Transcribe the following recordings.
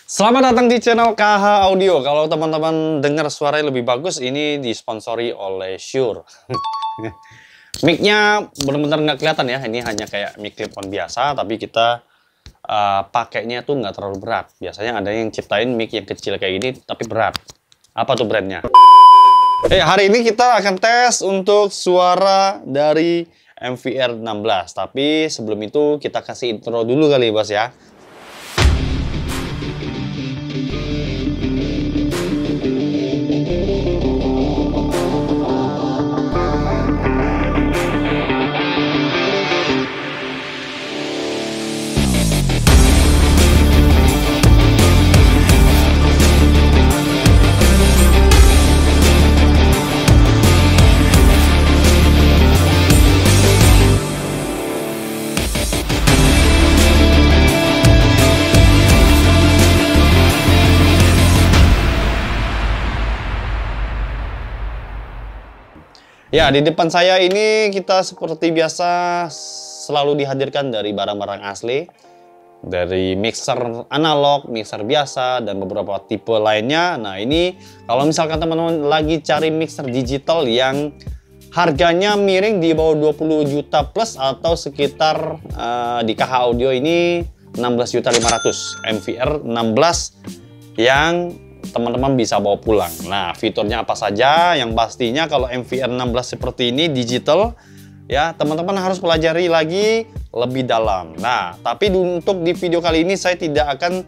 Selamat datang di channel KH Audio. Kalau teman-teman dengar suaranya lebih bagus, ini disponsori oleh Shure. Mic-nya benar-benar nggak kelihatan ya. Ini hanya kayak mic clip-on biasa, tapi kita pakainya tuh nggak terlalu berat. Biasanya ada yang ciptain mic yang kecil kayak gini, tapi berat. Apa tuh brandnya? Hari ini kita akan tes untuk suara dari MVR 16. Tapi sebelum itu kita kasih intro dulu kali bos ya. Ya, di depan saya ini kita seperti biasa selalu dihadirkan dari barang-barang asli. Dari mixer analog, mixer biasa, dan beberapa tipe lainnya. Nah, ini kalau misalkan teman-teman lagi cari mixer digital yang harganya miring di bawah 20 juta plus atau sekitar di KH Audio ini 16.500.000 MVR 16 yang teman-teman bisa bawa pulang. Nah, fiturnya apa saja? Yang pastinya kalau MVR 16 seperti ini digital, ya teman-teman harus pelajari lagi lebih dalam. Nah, tapi untuk di video kali ini saya tidak akan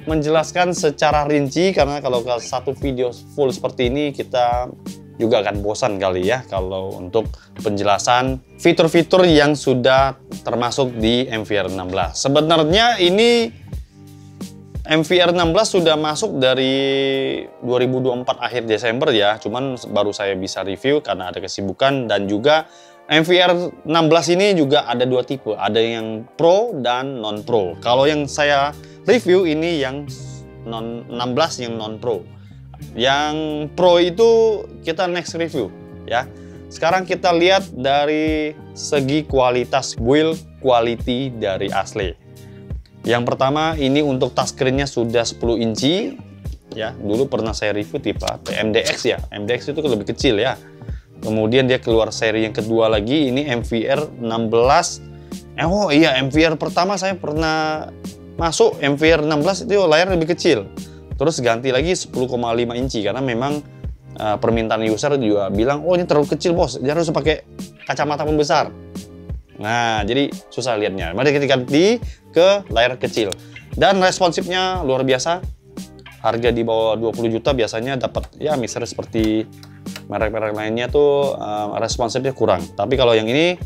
menjelaskan secara rinci karena kalau satu video full seperti ini kita juga akan bosan kali ya kalau untuk penjelasan fitur-fitur yang sudah termasuk di MVR 16. Sebenarnya ini MVR 16 sudah masuk dari 2024 akhir Desember ya, cuman baru saya bisa review karena ada kesibukan. Dan juga MVR 16 ini juga ada dua tipe, ada yang Pro dan non Pro. Kalau yang saya review ini yang 16 yang non Pro. Yang Pro itu kita next review ya. Sekarang kita lihat dari segi kualitas build quality dari asli. Yang pertama ini untuk touchscreen-nya sudah 10 inci ya. Dulu pernah saya review tipe MDX ya. MDX itu lebih kecil ya. Kemudian dia keluar seri yang kedua lagi, ini MVR 16. Oh iya, MVR pertama saya pernah masuk MVR 16 itu layar lebih kecil. Terus ganti lagi 10,5 inci karena memang permintaan user juga bilang, "Oh, ini terlalu kecil, Bos. Dia harus pakai kacamata pembesar." Nah, jadi susah lihatnya. Mari kita ganti ke layar kecil. Dan responsifnya luar biasa. Harga di bawah 20 juta biasanya dapat ya mixer seperti merek-merek lainnya tuh responsifnya kurang. Tapi kalau yang ini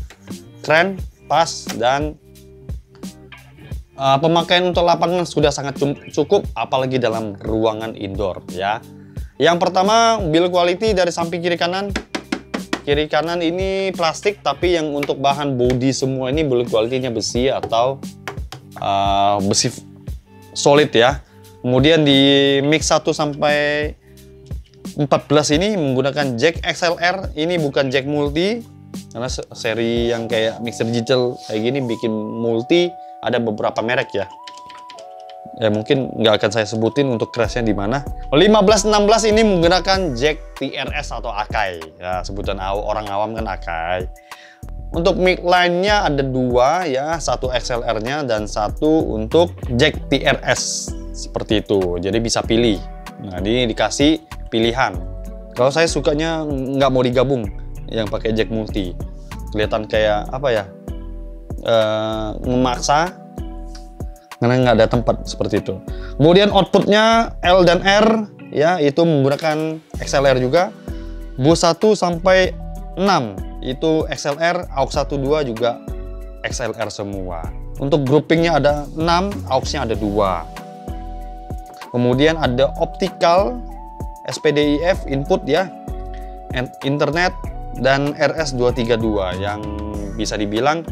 keren, pas, dan pemakaian untuk lapangan sudah sangat cukup, apalagi dalam ruangan indoor ya. Yang pertama, build quality dari samping kiri kanan. Kiri kanan ini plastik, tapi yang untuk bahan body semua ini build quality-nya besi atau besi solid ya. Kemudian di mix 1 sampai 14 ini menggunakan jack XLR. Ini bukan jack multi, karena seri yang kayak mixer digital kayak gini bikin multi ada beberapa merek ya. Ya mungkin nggak akan saya sebutin untuk crashnya di mana. 1516 ini menggunakan jack TRS atau Akai. Ya, sebutan orang awam kan Akai. Untuk mic line-nya ada dua ya, satu XLR-nya dan satu untuk jack TRS seperti itu. Jadi bisa pilih. Nah, ini dikasih pilihan. Kalau saya sukanya nggak mau digabung yang pakai jack multi. Kelihatan kayak apa ya? Memaksa. Karena nggak ada tempat seperti itu. Kemudian outputnya L dan R ya, itu menggunakan XLR juga. Bus 1 sampai 6 itu XLR, aux 1-2 juga XLR semua. Untuk groupingnya ada 6, aux-nya ada 2. Kemudian ada optical SPDIF input ya, internet, dan RS232 yang bisa dibilang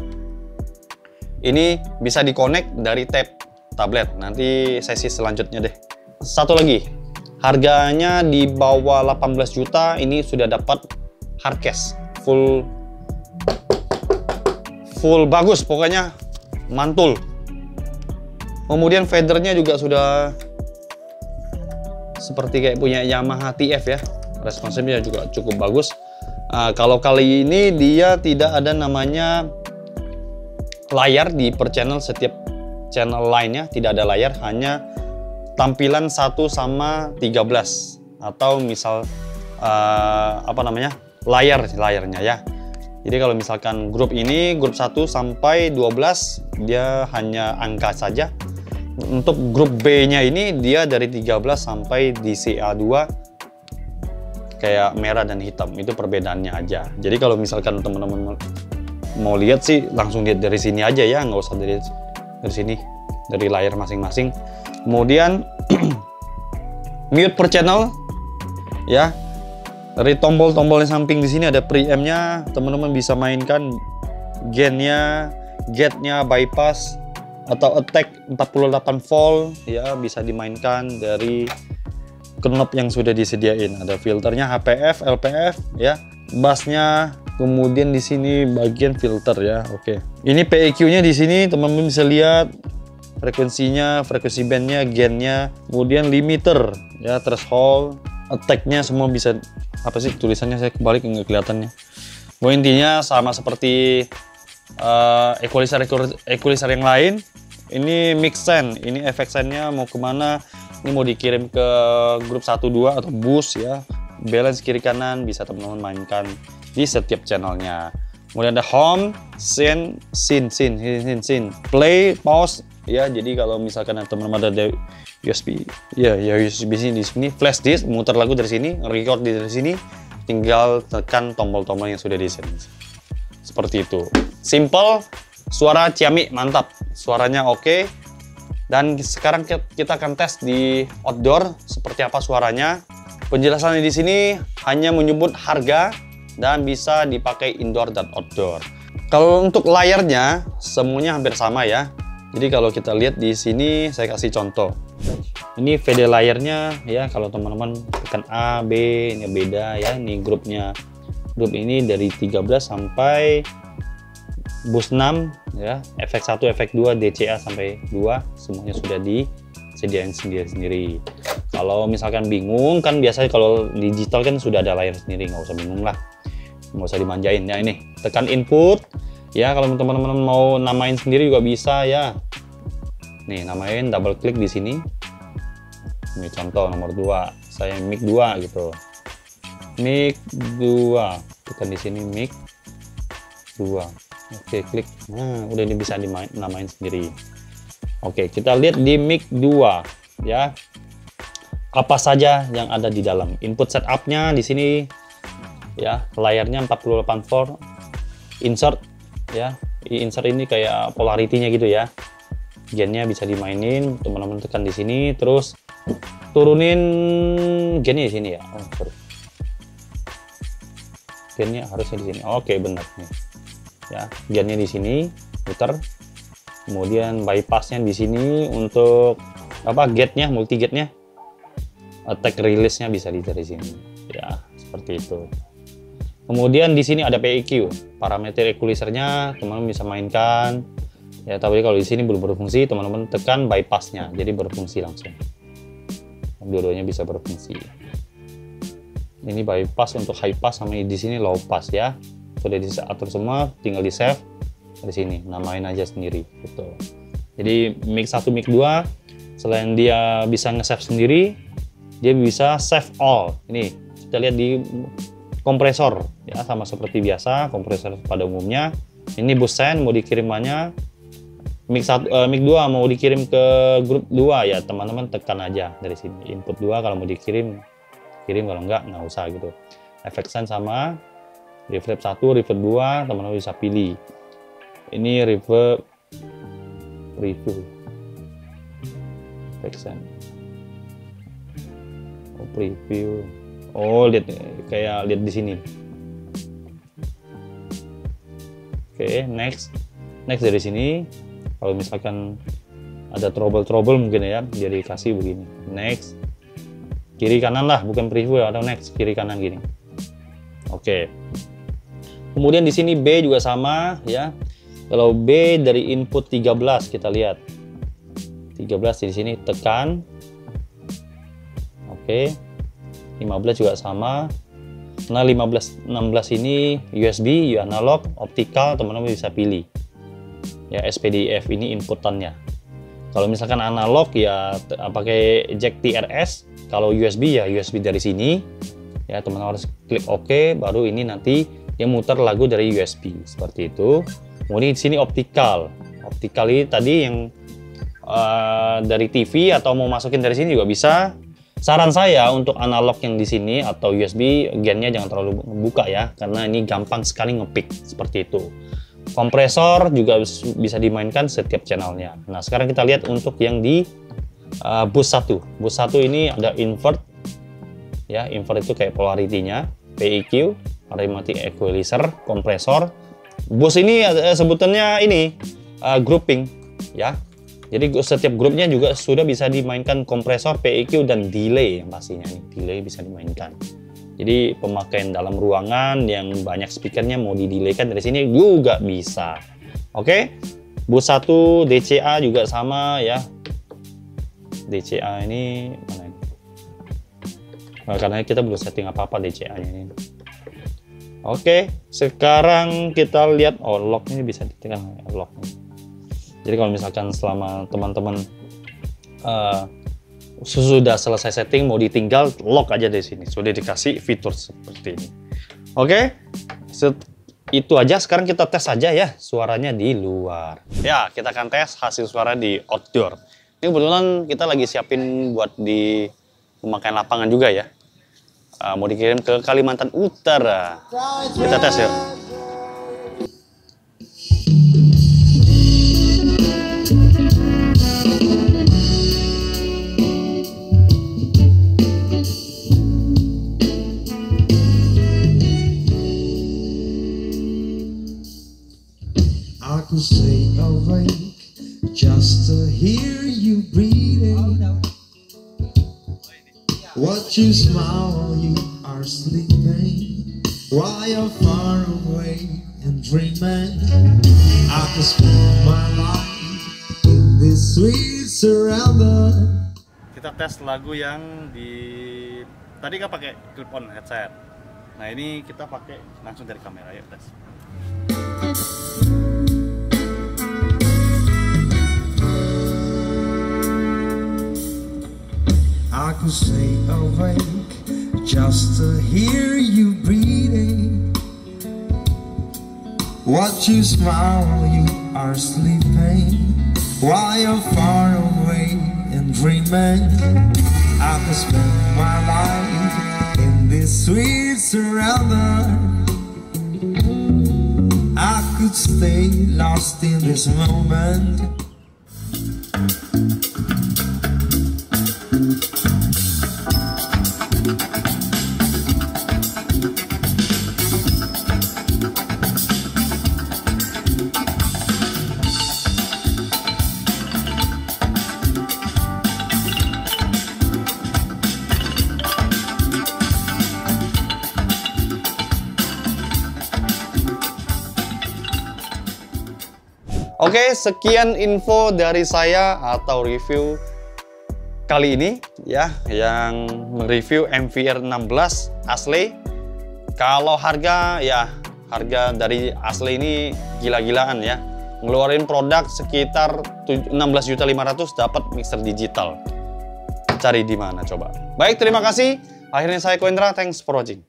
ini bisa dikonek dari tab tablet. Nanti sesi selanjutnya deh. Satu lagi, harganya di bawah 18 juta ini sudah dapat hardcase full bagus, pokoknya mantul. Kemudian fadernya juga sudah seperti kayak punya Yamaha TF ya. Responsifnya juga cukup bagus. Kalau kali ini dia tidak ada namanya layar di per channel, setiap channel lainnya tidak ada layar, hanya tampilan 1/13 atau misal layarnya ya. Jadi kalau misalkan grup ini, grup 1 sampai 12 dia hanya angka saja. Untuk grup B-nya ini dia dari 13 sampai di CA2 kayak merah dan hitam, itu perbedaannya aja. Jadi kalau misalkan teman-teman mau lihat sih langsung lihat dari sini aja ya, nggak usah dari sini, dari layar masing-masing. Kemudian mute per channel ya. Dari tombol-tombol yang samping di sini ada preamp-nya, teman-teman bisa mainkan gain-nya, gate-nya, bypass atau attack 48 volt ya, bisa dimainkan dari knob yang sudah disediain. Ada filternya HPF, LPF ya, bassnya, kemudian di sini bagian filter ya. Oke. Ini PEQ-nya di sini teman-teman bisa lihat frekuensinya, frekuensi bandnya, gain-nya, kemudian limiter ya, threshold, attack-nya semua bisa. Apa sih tulisannya, saya kebalik nggak kelihatannya. Intinya sama seperti equalizer yang lain. Ini mix send, ini efek sendnya mau kemana, ini mau dikirim ke grup 1-2 atau boost ya, balance kiri kanan bisa teman-teman mainkan di setiap channelnya. Kemudian ada home, scene, play, pause ya. Jadi kalau misalkan teman-teman ada USB ya, USB di sini, flash disk, muter lagu dari sini, record dari sini, tinggal tekan tombol-tombol yang sudah di sini. Seperti itu. Simple, suara Xiaomi mantap, suaranya oke. Dan sekarang kita akan tes di outdoor seperti apa suaranya. Penjelasannya di sini hanya menyebut harga dan bisa dipakai indoor dan outdoor. Kalau untuk layarnya semuanya hampir sama ya. Jadi kalau kita lihat di sini, saya kasih contoh. Ini VD layarnya ya, kalau teman-teman tekan A, B, ini beda ya. Ini grupnya, grup ini dari 13 sampai bus 6 ya, efek 1, efek 2, DCA sampai 2 semuanya sudah disediain sendiri-sendiri. Kalau misalkan bingung kan, biasanya kalau digital kan sudah ada layar sendiri, nggak usah bingung lah, nggak usah dimanjain ya. Ini tekan input ya, kalau teman-teman mau namain sendiri juga bisa ya. Nih namain, double klik di sini. Ini contoh nomor 2, saya mic 2 gitu, mic 2, tekan di sini mic 2. Oke, klik. Nah, udah ini bisa dinamain sendiri. Oke, kita lihat di mic 2 ya. Apa saja yang ada di dalam. Input setupnya di sini ya, layarnya 48 volt. Insert ya. Insert ini kayak polarity-nya gitu ya. Gain-nya bisa dimainin, teman-teman tekan di sini, terus turunin gain-nya di sini ya. Oh, sorry. Gain-nya harusnya di sini. Oke, benar nih. Ya, gain-nya di sini, putar. Kemudian bypass-nya di sini untuk apa? Gate-nya, multi gate-nya. Attack release-nya bisa dari sini. Ya, seperti itu. Kemudian di sini ada PEQ, parameter equalizer-nya teman-teman bisa mainkan. Ya, tapi kalau di sini belum berfungsi, teman-teman tekan bypass-nya, jadi berfungsi langsung. Dua-duanya bisa berfungsi. Ini bypass untuk high pass, sama di sini low pass ya. Sudah diatur semua, tinggal di save dari sini, namain aja sendiri gitu. Jadi mic 1, mic 2, selain dia bisa nge-save sendiri, dia bisa save all. Ini kita lihat di kompresor ya, sama seperti biasa kompresor pada umumnya. Ini bus send mau dikirim mana, mic 2 mau dikirim ke grup 2 ya, teman-teman tekan aja dari sini input 2, kalau mau dikirim kirim, kalau enggak nggak usah gitu. Efek send sama reverb 1, reverb 2 teman-teman bisa pilih. Ini reverb preview, efek send, oh preview, oh lihat kayak lihat di sini. Oke, next dari sini. Kalau misalkan ada trouble mungkin ya, jadi kasih begini. Next, kiri kanan lah, bukan preview atau next, kiri kanan gini. Oke. Kemudian di sini B juga sama ya. Kalau B dari input 13 kita lihat. 13 di sini tekan. Oke. 15 juga sama. Nah 15 16 ini USB, analog, optikal, teman-teman bisa pilih. Ya SPDIF ini inputannya. Kalau misalkan analog ya pakai jack TRS, kalau USB ya USB dari sini. Ya teman-teman harus klik OK, baru ini nanti dia muter lagu dari USB seperti itu. Kemudian di sini optikal. Optikal ini tadi yang dari TV atau mau masukin dari sini juga bisa. Saran saya untuk analog yang di sini atau USB gennya jangan terlalu buka ya, karena ini gampang sekali ngepick seperti itu. Kompresor juga bisa dimainkan setiap channelnya. Nah sekarang kita lihat untuk yang di bus 1. Bus 1 ini ada invert, ya invert itu kayak polarity-nya, PEQ, aromatic equalizer, kompresor. Bus ini sebutannya ini grouping, ya. Jadi setiap grupnya juga sudah bisa dimainkan kompresor, PEQ, dan delay yang pastinya nih, delay bisa dimainkan. Jadi pemakaian dalam ruangan yang banyak speakernya mau didelaykan dari sini juga bisa. Oke, bus 1 DCA juga sama ya. DCA ini mana ini? Nah, karena kita belum setting apa-apa DCA-nya ini. Oke, sekarang kita lihat lock ini bisa ditekan lock. Jadi kalau misalkan selama teman-teman sudah selesai setting mau ditinggal, lock aja dari sini. Sudah dikasih fitur seperti ini. Oke, itu aja. Sekarang kita tes aja ya suaranya di luar. Ya, kita akan tes hasil suara di outdoor. Ini kebetulan kita lagi siapin buat di pemakaian lapangan juga ya. Mau dikirim ke Kalimantan Utara. Kita tes yuk. I could stay awake just to hear you breathing. Watch you smile while you are sleeping, while you're far away and dreaming. I could spend my life in this sweet surrender. Kita tes lagu yang di tadi kan pakai clip-on headset. Nah ini kita pakai langsung dari kamera, yuk tes. I could stay awake just to hear you breathing. Watch you smile while you are sleeping, while you're far away and dreaming. I could spend my life in this sweet surrender. I could stay lost in this moment. Oke, sekian info dari saya atau review kali ini ya, yang mereview MVR 16 Ashley. Kalau harga ya, harga dari Ashley ini gila-gilaan ya. Ngeluarin produk sekitar 16.500.000 dapat mixer digital. Cari di mana coba? Baik, terima kasih. Akhirnya saya Ko Indra, thanks for watching.